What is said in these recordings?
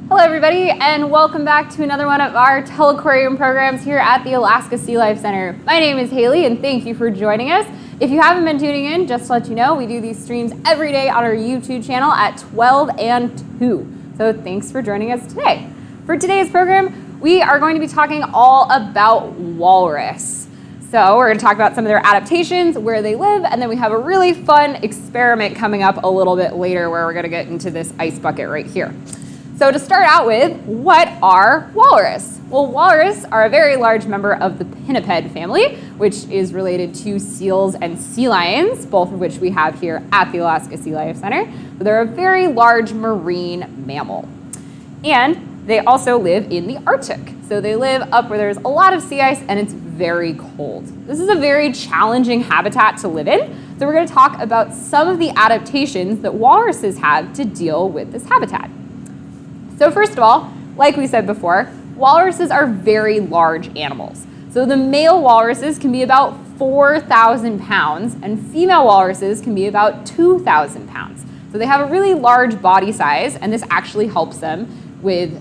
Hello everybody, and welcome back to another one of our Telequarium programs here at the Alaska SeaLife Center. My name is Haley, and thank you for joining us. If you haven't been tuning in, just to let you know, we do these streams every day on our YouTube channel at 12 and 2. So thanks for joining us today. For today's program, we are going to be talking all about walrus. So we're going to talk about some of their adaptations, where they live, and then we have a really fun experiment coming up a little bit later where we're going to get into this ice bucket right here. So to start out with, what are walrus? Well, walrus are a very large member of the pinniped family, which is related to seals and sea lions, both of which we have here at the Alaska SeaLife Center. So they're a very large marine mammal. And they also live in the Arctic. So they live up where there's a lot of sea ice and it's very cold. This is a very challenging habitat to live in. So we're going to talk about some of the adaptations that walruses have to deal with this habitat. So first of all, like we said before, walruses are very large animals. So the male walruses can be about 4,000 pounds and female walruses can be about 2,000 pounds. So they have a really large body size, and this actually helps them with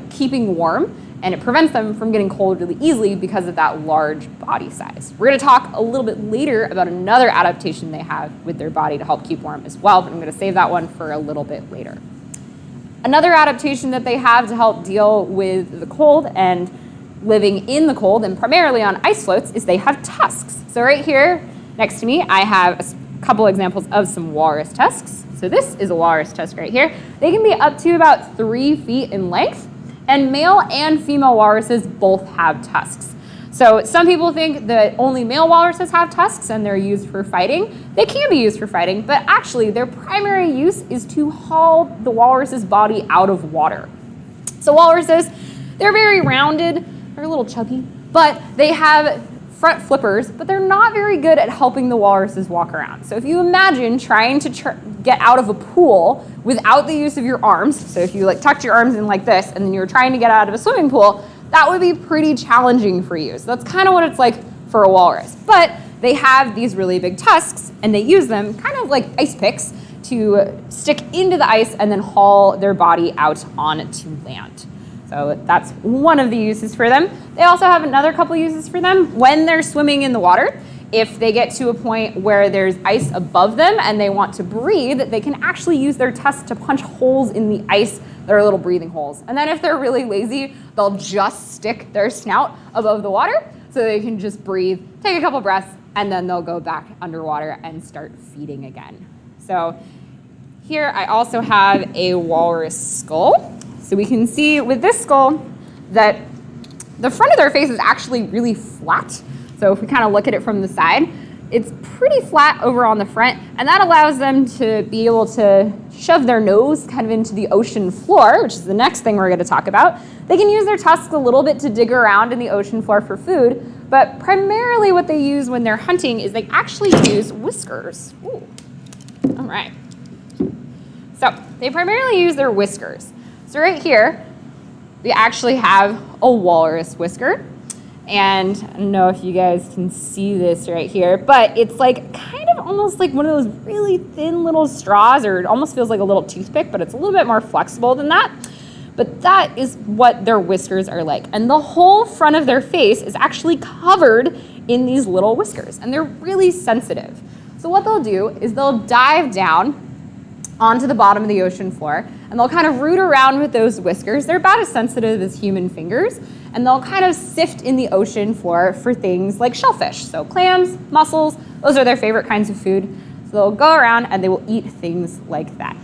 keeping warm, and it prevents them from getting cold really easily because of that large body size. We're going to talk a little bit later about another adaptation they have with their body to help keep warm as well, but I'm going to save that one for a little bit later. Another adaptation that they have to help deal with the cold and living in the cold and primarily on ice floats is they have tusks. So right here next to me, I have a couple examples of some walrus tusks. So this is a walrus tusk right here. They can be up to about 3 feet in length, and male and female walruses both have tusks. So some people think that only male walruses have tusks and they're used for fighting. They can be used for fighting, but actually their primary use is to haul the walrus's body out of water. So walruses, they're very rounded, they're a little chubby, but they have front flippers, but they're not very good at helping the walruses walk around. So if you imagine trying to get out of a pool without the use of your arms, so if you like tucked your arms in like this and then you're trying to get out of a swimming pool, that would be pretty challenging for you. So that's kind of what it's like for a walrus. But they have these really big tusks, and they use them kind of like ice picks to stick into the ice and then haul their body out onto land. So that's one of the uses for them. They also have another couple uses for them. When they're swimming in the water, if they get to a point where there's ice above them and they want to breathe, they can actually use their tusks to punch holes in the ice. They're little breathing holes. And then if they're really lazy, they'll just stick their snout above the water so they can just breathe, take a couple breaths, and then they'll go back underwater and start feeding again. So here I also have a walrus skull. So we can see with this skull that the front of their face is actually really flat. So if we kind of look at it from the side, it's pretty flat over on the front, and that allows them to be able to shove their nose kind of into the ocean floor, which is the next thing we're going to talk about. They can use their tusks a little bit to dig around in the ocean floor for food, but primarily what they use when they're hunting is they actually use whiskers. Ooh. All right. So they primarily use their whiskers. So right here, we actually have a walrus whisker. And I don't know if you guys can see this right here, but it's like kind of almost like one of those really thin little straws, or it almost feels like a little toothpick, but it's a little bit more flexible than that. But that is what their whiskers are like. And the whole front of their face is actually covered in these little whiskers, and they're really sensitive. So what they'll do is they'll dive down onto the bottom of the ocean floor, and they'll kind of root around with those whiskers. They're about as sensitive as human fingers, and they'll kind of sift in the ocean floor for things like shellfish. So clams, mussels, those are their favorite kinds of food. So they'll go around and they will eat things like that.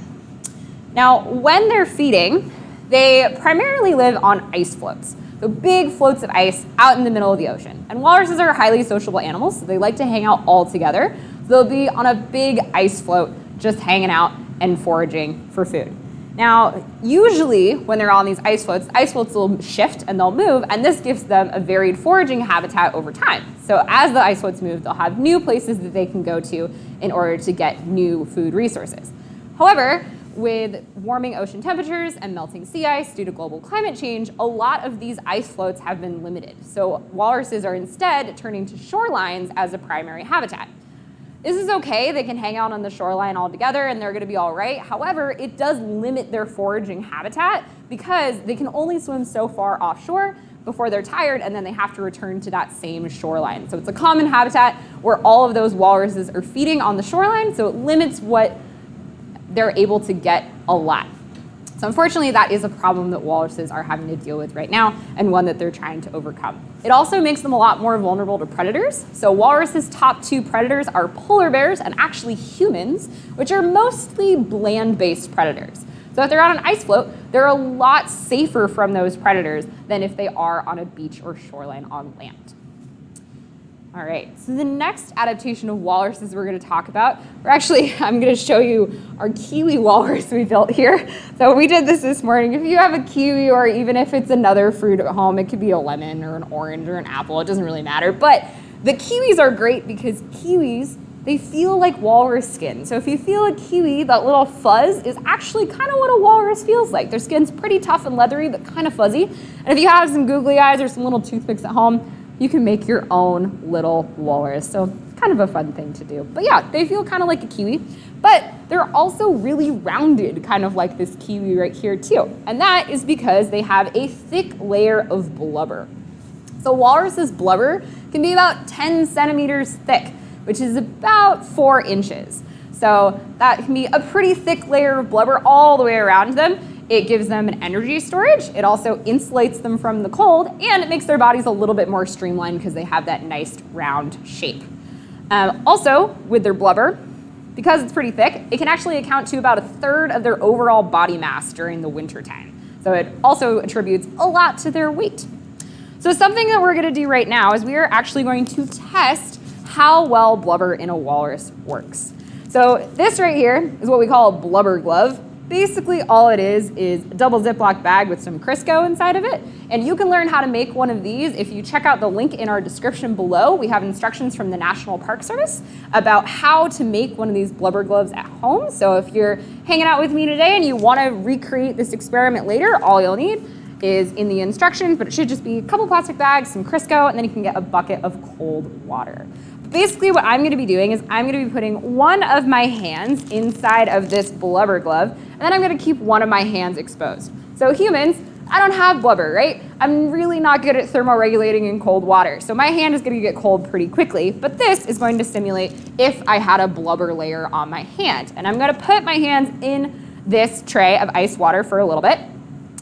Now, when they're feeding, they primarily live on ice floats. So big floats of ice out in the middle of the ocean. And walruses are highly sociable animals, so they like to hang out all together. So they'll be on a big ice float just hanging out and foraging for food. Now, usually when they're on these ice floats will shift and they'll move, and this gives them a varied foraging habitat over time. So as the ice floats move, they'll have new places that they can go to in order to get new food resources. However, with warming ocean temperatures and melting sea ice due to global climate change, a lot of these ice floats have been limited. So walruses are instead turning to shorelines as a primary habitat. This is okay, they can hang out on the shoreline all together and they're gonna be all right. However, it does limit their foraging habitat because they can only swim so far offshore before they're tired and then they have to return to that same shoreline. So it's a common habitat where all of those walruses are feeding on the shoreline, so it limits what they're able to get alive. So unfortunately, that is a problem that walruses are having to deal with right now and one that they're trying to overcome. It also makes them a lot more vulnerable to predators. So walruses' top 2 predators are polar bears and actually humans, which are mostly land-based predators. So if they're on an ice float, they're a lot safer from those predators than if they are on a beach or shoreline on land. All right, so the next adaptation of walruses we're gonna talk about, I'm gonna show you our Kiwi Walrus we built here. So we did this morning. If you have a kiwi or even if it's another fruit at home, it could be a lemon or an orange or an apple, it doesn't really matter. But the kiwis are great because kiwis, they feel like walrus skin. So if you feel a kiwi, that little fuzz is actually kind of what a walrus feels like. Their skin's pretty tough and leathery, but kind of fuzzy. And if you have some googly eyes or some little toothpicks at home, you can make your own little walrus. So kind of a fun thing to do. But yeah, they feel kind of like a kiwi, but they're also really rounded, kind of like this kiwi right here too. And that is because they have a thick layer of blubber. So walrus's blubber can be about 10 centimeters thick, which is about 4 inches. So that can be a pretty thick layer of blubber all the way around them. It gives them an energy storage. It also insulates them from the cold, and it makes their bodies a little bit more streamlined because they have that nice round shape. Also, with their blubber, because it's pretty thick, it can actually account to about 1/3 of their overall body mass during the winter time. So it also attributes a lot to their weight. So something that we're gonna do right now is we are actually going to test how well blubber in a walrus works. So this right here is what we call a blubber glove. Basically all it is a double Ziploc bag with some Crisco inside of it. And you can learn how to make one of these if you check out the link in our description below. We have instructions from the National Park Service about how to make one of these blubber gloves at home. So if you're hanging out with me today and you want to recreate this experiment later, all you'll need is in the instructions, but it should just be a couple plastic bags, some Crisco, and then you can get a bucket of cold water. Basically what I'm gonna be doing is I'm gonna be putting one of my hands inside of this blubber glove, and then I'm gonna keep one of my hands exposed. So humans, I don't have blubber, right? I'm really not good at thermoregulating in cold water. So my hand is gonna get cold pretty quickly, but this is going to simulate if I had a blubber layer on my hand. And I'm gonna put my hands in this tray of ice water for a little bit,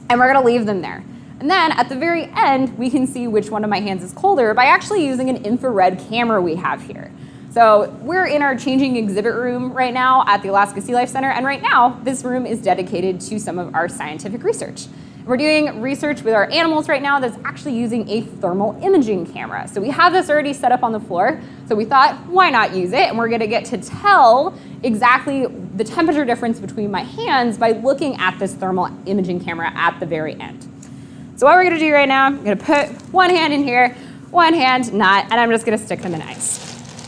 and we're gonna leave them there. And then at the very end, we can see which one of my hands is colder by actually using an infrared camera we have here. So we're in our changing exhibit room right now at the Alaska SeaLife Center, and right now, this room is dedicated to some of our scientific research. We're doing research with our animals right now that's actually using a thermal imaging camera. So we have this already set up on the floor, so we thought, why not use it? And we're gonna get to tell exactly the temperature difference between my hands by looking at this thermal imaging camera at the very end. So what we're gonna do right now, I'm gonna put one hand in here, one hand not, and I'm just gonna stick them in ice.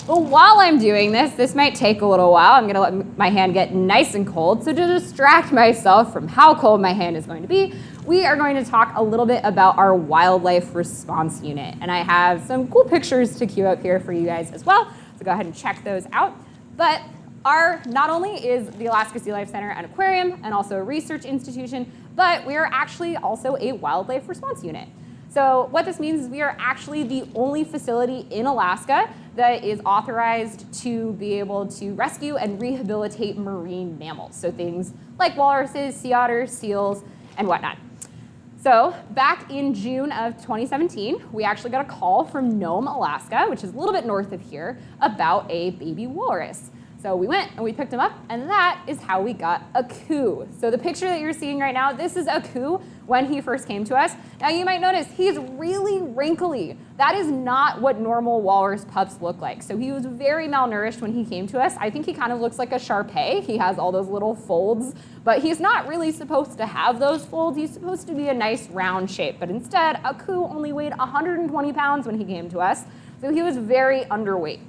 But while I'm doing this might take a little while. I'm gonna let my hand get nice and cold. So to distract myself from how cold my hand is going to be, we are going to talk a little bit about our wildlife response unit. And I have some cool pictures to queue up here for you guys as well. So go ahead and check those out. But not only is the Alaska SeaLife Center an aquarium and also a research institution, but we are actually also a wildlife response unit. So what this means is we are actually the only facility in Alaska that is authorized to be able to rescue and rehabilitate marine mammals. So things like walruses, sea otters, seals, and whatnot. So back in June of 2017, we actually got a call from Nome, Alaska, which is a little bit north of here, about a baby walrus. So we went and we picked him up, and that is how we got Aku. So the picture that you're seeing right now, this is Aku when he first came to us. Now you might notice he's really wrinkly. That is not what normal walrus pups look like. So he was very malnourished when he came to us. I think he kind of looks like a Shar-Pei. He has all those little folds, but he's not really supposed to have those folds. He's supposed to be a nice round shape, but instead, Aku only weighed 120 pounds when he came to us. So he was very underweight.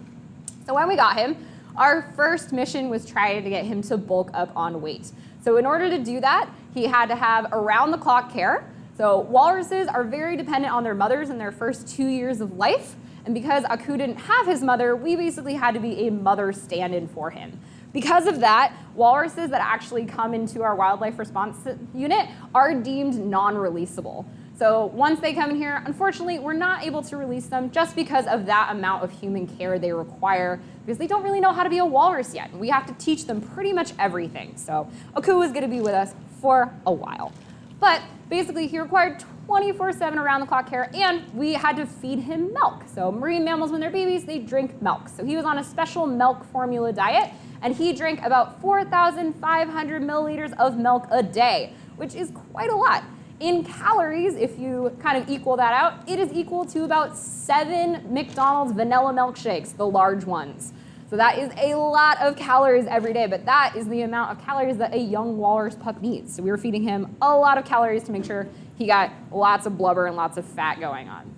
So when we got him, our first mission was trying to get him to bulk up on weight. So in order to do that, he had to have around-the-clock care. So walruses are very dependent on their mothers in their first 2 years of life. And because Aku didn't have his mother, we basically had to be a mother stand-in for him. Because of that, walruses that actually come into our wildlife response unit are deemed non-releasable. So once they come in here, unfortunately, we're not able to release them just because of that amount of human care they require, because they don't really know how to be a walrus yet. And we have to teach them pretty much everything. So Aku is gonna be with us for a while. But basically, he required 24/7 around-the-clock care, and we had to feed him milk. So marine mammals, when they're babies, they drink milk. So he was on a special milk formula diet, and he drank about 4,500 milliliters of milk a day, which is quite a lot. In calories, if you kind of equal that out, it is equal to about 7 McDonald's vanilla milkshakes, the large ones. So that is a lot of calories every day, but that is the amount of calories that a young walrus pup needs. So we were feeding him a lot of calories to make sure he got lots of blubber and lots of fat going on.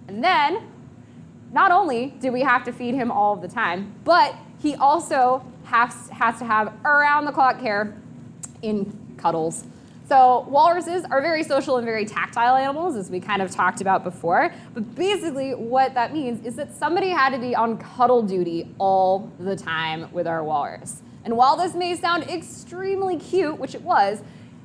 And then, not only did we have to feed him all of the time, but he also has to have around-the-clock care in cuddles. So walruses are very social and very tactile animals, as we kind of talked about before. But basically what that means is that somebody had to be on cuddle duty all the time with our walrus. And while this may sound extremely cute, which it was,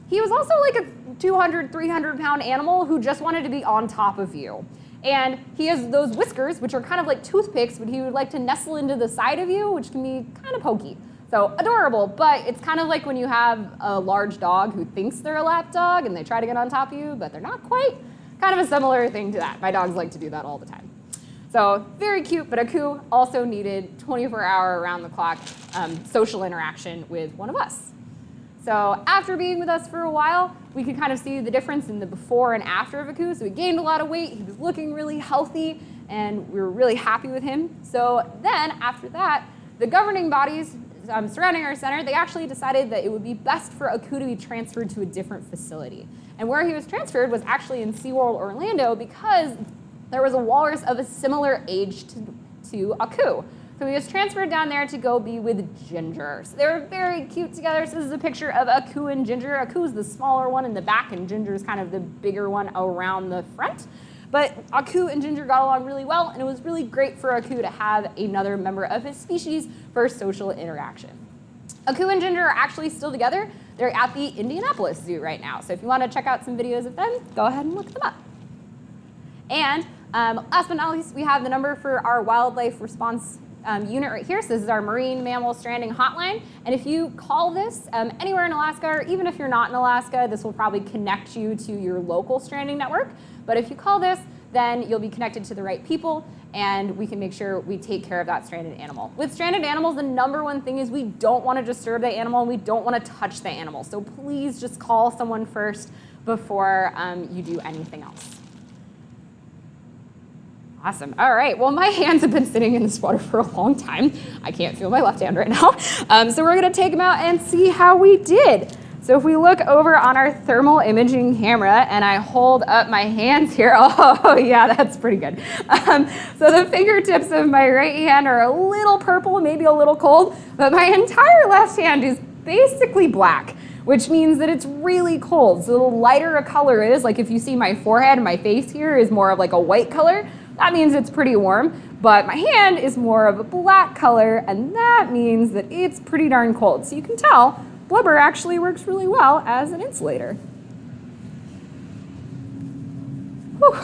he was also like a 200, 300-pound animal who just wanted to be on top of you. And he has those whiskers, which are kind of like toothpicks, but he would like to nestle into the side of you, which can be kind of pokey. So adorable, but it's kind of like when you have a large dog who thinks they're a lap dog and they try to get on top of you, but they're not quite. Kind of a similar thing to that. My dogs like to do that all the time. So very cute, but Aku also needed 24-hour around-the-clock social interaction with one of us. So after being with us for a while, we could kind of see the difference in the before and after of Aku. So he gained a lot of weight, he was looking really healthy, and we were really happy with him. So then after that, the governing bodies surrounding our center, they actually decided that it would be best for Aku to be transferred to a different facility. And where he was transferred was actually in SeaWorld Orlando, because there was a walrus of a similar age to Aku. So he was transferred down there to go be with Ginger. So they were very cute together. So this is a picture of Aku and Ginger. Aku's the smaller one in the back, and Ginger's kind of the bigger one around the front. But Aku and Ginger got along really well, and it was really great for Aku to have another member of his species for social interaction. Aku and Ginger are actually still together. They're at the Indianapolis Zoo right now. So if you want to check out some videos of them, go ahead and look them up. And last but not least, we have the number for our wildlife response unit right here. So this is our marine mammal stranding hotline. And if you call this anywhere in Alaska, or even if you're not in Alaska, this will probably connect you to your local stranding network. But if you call this, then you'll be connected to the right people, and we can make sure we take care of that stranded animal. With stranded animals, the number one thing is we don't want to disturb the animal, and we don't want to touch the animal. So please just call someone first before you do anything else. Awesome. All right. Well, my hands have been sitting in this water for a long time. I can't feel my left hand right now. So we're going to take them out and see how we did. So if we look over on our thermal imaging camera and I hold up my hands here, oh yeah, that's pretty good. So the fingertips of my right hand are a little purple, maybe a little cold, but my entire left hand is basically black, which means that it's really cold. So the lighter a color is, like if you see my forehead and my face here is more of like a white color, that means it's pretty warm. But my hand is more of a black color, and that means that it's pretty darn cold. So you can tell blubber actually works really well as an insulator. Whew.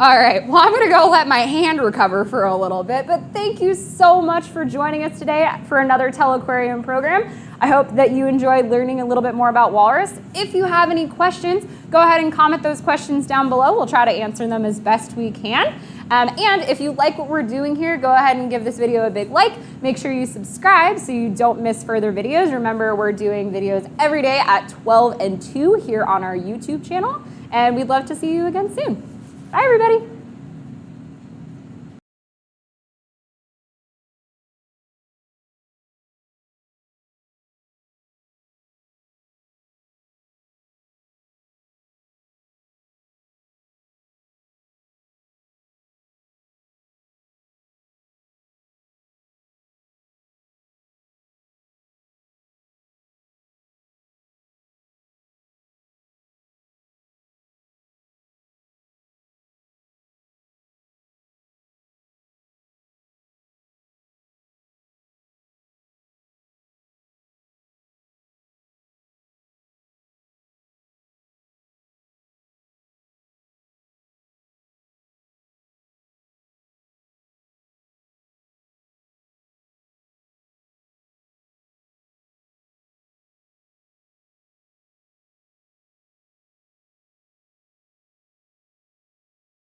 All right, well, I'm gonna go let my hand recover for a little bit, but thank you so much for joining us today for another Telequarium program. I hope that you enjoyed learning a little bit more about walrus. If you have any questions, go ahead and comment those questions down below. We'll try to answer them as best we can. And if you like what we're doing here, go ahead and give this video a big like. Make sure you subscribe so you don't miss further videos. Remember, we're doing videos every day at 12 and 2 here on our YouTube channel, and we'd love to see you again soon. Bye, everybody.